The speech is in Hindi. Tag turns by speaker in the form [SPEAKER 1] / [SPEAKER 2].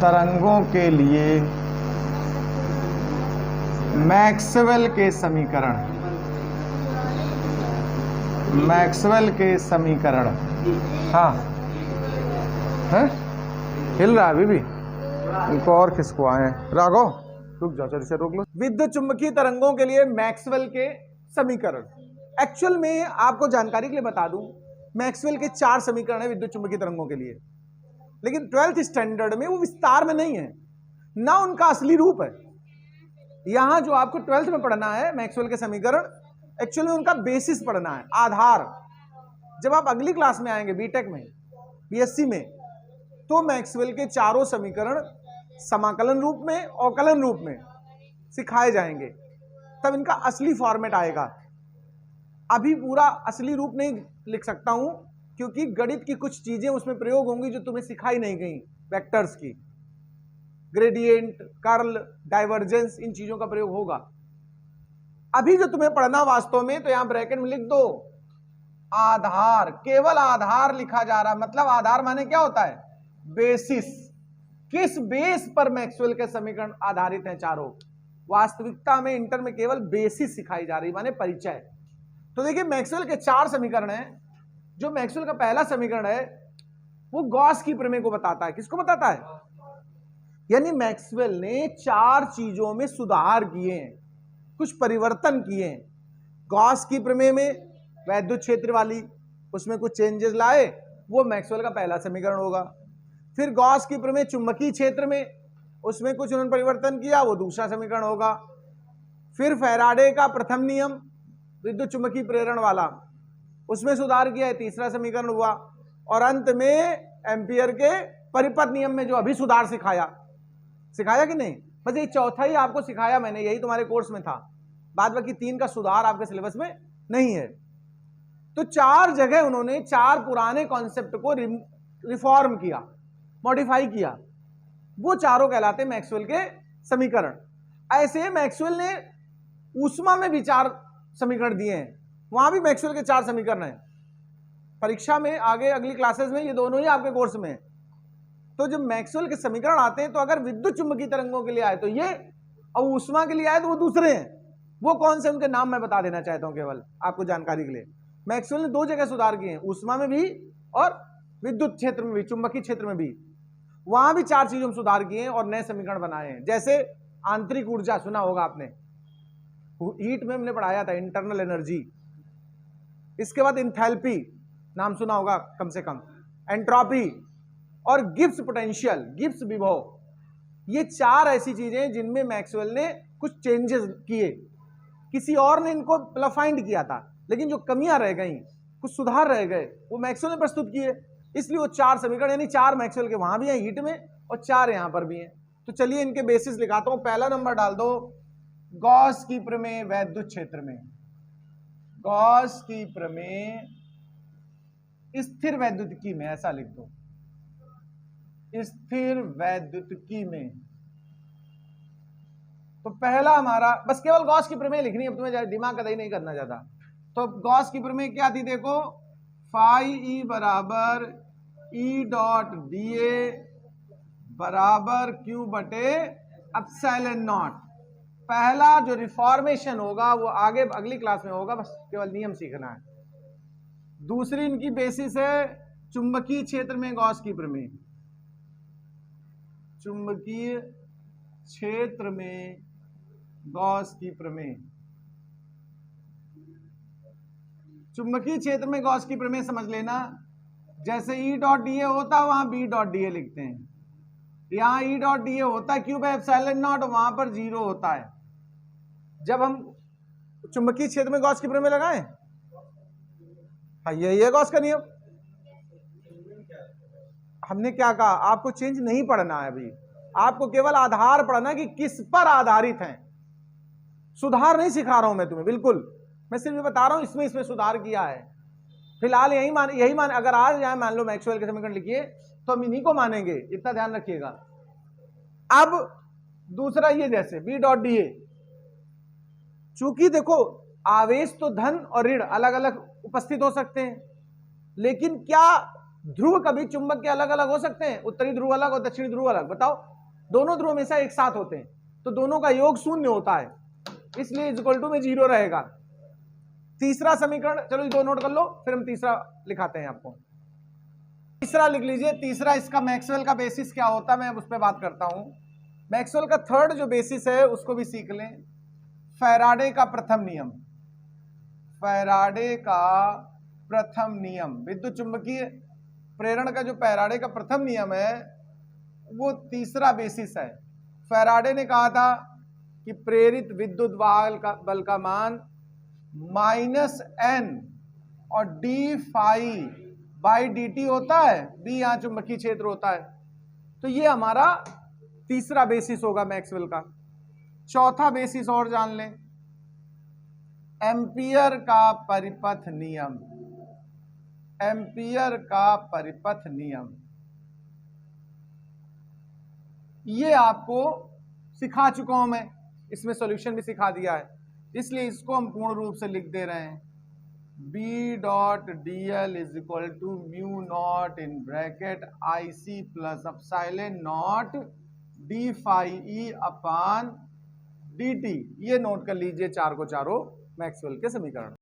[SPEAKER 1] तरंगों के लिए मैक्सवेल के समीकरण, मैक्सवेल के समीकरण। हाँ है, हिल रहा है अभी भी, इनको और खिसकवाएं। राघव रुक जाओ, चल से रोक लो। विद्युत चुंबकीय तरंगों के लिए मैक्सवेल के समीकरण। एक्चुअल में आपको जानकारी के लिए बता दूं, मैक्सवेल के 4 समीकरण है विद्युत चुंबकीय तरंगों के लिए, लेकिन 12th स्टैंडर्ड में वो विस्तार में नहीं है, ना उनका असली रूप है। यहां जो आपको 12th में पढ़ना है मैक्सवेल के समीकरण, एक्चुअली उनका बेसिस पढ़ना है, आधार। जब आप अगली क्लास में आएंगे बीटेक में, बीएससी में, तो मैक्सवेल के चारों समीकरण समाकलन रूप में, अवकलन रूप में सिखाए जाएंगे, तब इनका असली फॉर्मेट आएगा। अभी पूरा असली रूप नहीं लिख सकता हूं, क्योंकि गणित की कुछ चीजें उसमें प्रयोग होंगी जो तुम्हें सिखाई नहीं गई, वेक्टर्स की, ग्रेडियंट, कर्ल, डाइवर्जेंस, इन चीजों का प्रयोग होगा। अभी जो तुम्हें पढ़ना वास्तव में, तो यहां ब्रैकेट में लिख दो आधार, केवल आधार लिखा जा रहा है। मतलब आधार माने क्या होता है? बेसिस। किस बेस पर मैक्सवेल के समीकरण आधारित हैं चारों? वास्तविकता में इंटर में केवल बेसिस सिखाई जा रही, माने परिचय। तो देखिए मैक्सवेल के 4 समीकरण हैं। जो मैक्सवेल का पहला समीकरण है वो गॉस की प्रमेय को बताता है। किसको बताता है? यानी मैक्सवेल ने 4 चीजों में सुधार किए हैं, कुछ परिवर्तन किए हैं। गॉस की प्रमेय में वैद्युत क्षेत्र वाली, उसमें कुछ चेंजेस लाए, वो मैक्सवेल का पहला समीकरण होगा। फिर गॉस की प्रमेय चुंबकीय क्षेत्र में, उसमें कुछ उन्होंने परिवर्तन किया, वो दूसरा समीकरण होगा। फिर फैराडे का प्रथम नियम विद्युत चुंबकीय प्रेरण वाला, उसमें सुधार किया है, तीसरा समीकरण हुआ। और अंत में एम्पियर के परिपथ नियम में जो अभी सुधार सिखाया कि नहीं? बस ये चौथा ही आपको सिखाया मैंने, यही तुम्हारे कोर्स में था। बाद बाकी 3 का सुधार आपके सिलेबस में नहीं है। तो 4 जगह उन्होंने 4 पुराने कॉन्सेप्ट को रिफॉर्म किया, मॉडिफाई किया, वो चारों कहलाते मैक्सवेल के समीकरण। ऐसे मैक्सवेल ने ऊष्मा में भी 4 समीकरण दिए हैं, वहां भी मैक्सवेल के 4 समीकरण हैं। परीक्षा में आगे अगली क्लासेस में ये दोनों ही आपके कोर्स में। तो जब मैक्सवेल के समीकरण आते हैं, तो अगर विद्युत चुंबकीय तरंगों के लिए आए तो ये, और ऊष्मा के लिए आए तो वो दूसरे हैं। वो कौन से, उनके नाम मैं बता देना चाहता हूं केवल आपको जानकारी के लिए। मैक्सवेल ने 2 जगह सुधार किए हैं, ऊष्मा में भी और विद्युत क्षेत्र में भी, चुंबकीय क्षेत्र में भी। वहां भी 4 चीजों में सुधार किए हैं और नए समीकरण बनाए हैं। जैसे आंतरिक ऊर्जा, सुना होगा आपने, हीट में हमने पढ़ाया था, इंटरनल एनर्जी। इसके बाद इंथैल्पी, नाम सुना होगा कम से कम, एंट्रोपी और गिब्स पोटेंशियल, गिब्स विभव। ये 4 ऐसी चीजें जिनमें मैक्सवेल ने कुछ चेंजेस किए। किसी और ने इनको फाइंड किया था, लेकिन जो कमियां रह गई, कुछ सुधार रह गए, वो मैक्सवेल ने प्रस्तुत किए। इसलिए वो 4 समीकरण, यानी 4 मैक्सवेल के वहां भी हैं हीट में, और 4 यहां पर भी हैं। तो चलिए इनके बेसिस लिखाता हूं। पहला नंबर डाल दो गॉस की प्रमेय वैद्युत क्षेत्र में। गॉस की प्रमेय स्थिर वैद्युतिकी में, ऐसा लिख दो, स्थिर वैद्युतिकी में। तो पहला हमारा, बस केवल गॉस की प्रमेय लिखनी है, अब तुम्हें दिमाग कतई नहीं करना ज्यादा। तो गॉस की प्रमेय क्या थी? देखो, फाई ई बराबर ई डॉट डी ए बराबर क्यू बटे एप्सिलॉन नॉट। पहला जो रिफॉर्मेशन होगा वो आगे अगली क्लास में होगा, बस केवल नियम सीखना है। दूसरी इनकी बेसिस है चुंबकीय क्षेत्र में गॉस की प्रमेय। चुंबकीय क्षेत्र में गॉस की प्रमेय, चुंबकीय क्षेत्र में गॉस की प्रमेय समझ लेना। जैसे ई डॉट डी ए होता है, वहां बी डॉट डी ए लिखते हैं। यहां ई डॉट डी ए होता है क्यू बाय एप्सिलॉन नॉट, वहां पर 0 होता है। जब हम चुंबकीय क्षेत्र में गॉस की प्रमेय लगाएं, हाँ यही है गॉस का नियम। हमने क्या कहा? आपको चेंज नहीं पढ़ना है अभी, आपको केवल आधार पढ़ना है कि किस पर आधारित है। सुधार नहीं सिखा रहा हूं मैं तुम्हें, बिल्कुल। मैं सिर्फ बता रहा हूं इसमें सुधार किया है। फिलहाल यही मान अगर आज यहां मान लो मैक्सवेल के समीकरण लिखिए, तो हम इन्हीं को मानेंगे, इतना ध्यान रखिएगा। अब दूसरा ये, जैसे बी डॉट डी ए, चूंकि देखो आवेश तो धन और ऋण अलग अलग उपस्थित हो सकते हैं, लेकिन क्या ध्रुव कभी चुंबक के अलग अलग हो सकते हैं? उत्तरी ध्रुव अलग और दक्षिणी ध्रुव अलग, बताओ। दोनों ध्रुव हमेशा एक साथ होते हैं, तो दोनों का योग शून्य होता है, इसलिए इक्वल टू में 0 रहेगा। तीसरा समीकरण, चलो ये दो नोट कर लो, फिर हम तीसरा लिखाते हैं आपको। तीसरा लिख लीजिए। तीसरा, इसका मैक्सवेल का बेसिस क्या होता है, मैं उस पर बात करता हूं। मैक्सवेल का थर्ड जो बेसिस है उसको भी सीख लें, फैराडे का प्रथम नियम। फैराडे का प्रथम नियम, विद्युत चुंबकीय प्रेरण का जो फैराडे का प्रथम नियम है वो तीसरा बेसिस है। फैराडे ने कहा था कि प्रेरित विद्युत बल का मान -n और d फाई बाई dt होता है, b यहां चुंबकीय क्षेत्र होता है, तो ये हमारा तीसरा बेसिस होगा मैक्सवेल का। चौथा बेसिस और जान लें, एम्पियर का परिपथ नियम। एम्पियर का परिपथ नियम ये आपको सिखा चुका हूं मैं, इसमें सॉल्यूशन भी सिखा दिया है, इसलिए इसको हम पूर्ण रूप से लिख दे रहे हैं। B dot dl is equal to mu not in bracket IC plus epsilon not d phi E upon dt। ये नोट कर लीजिए चार को चारों मैक्सवेल के समीकरण।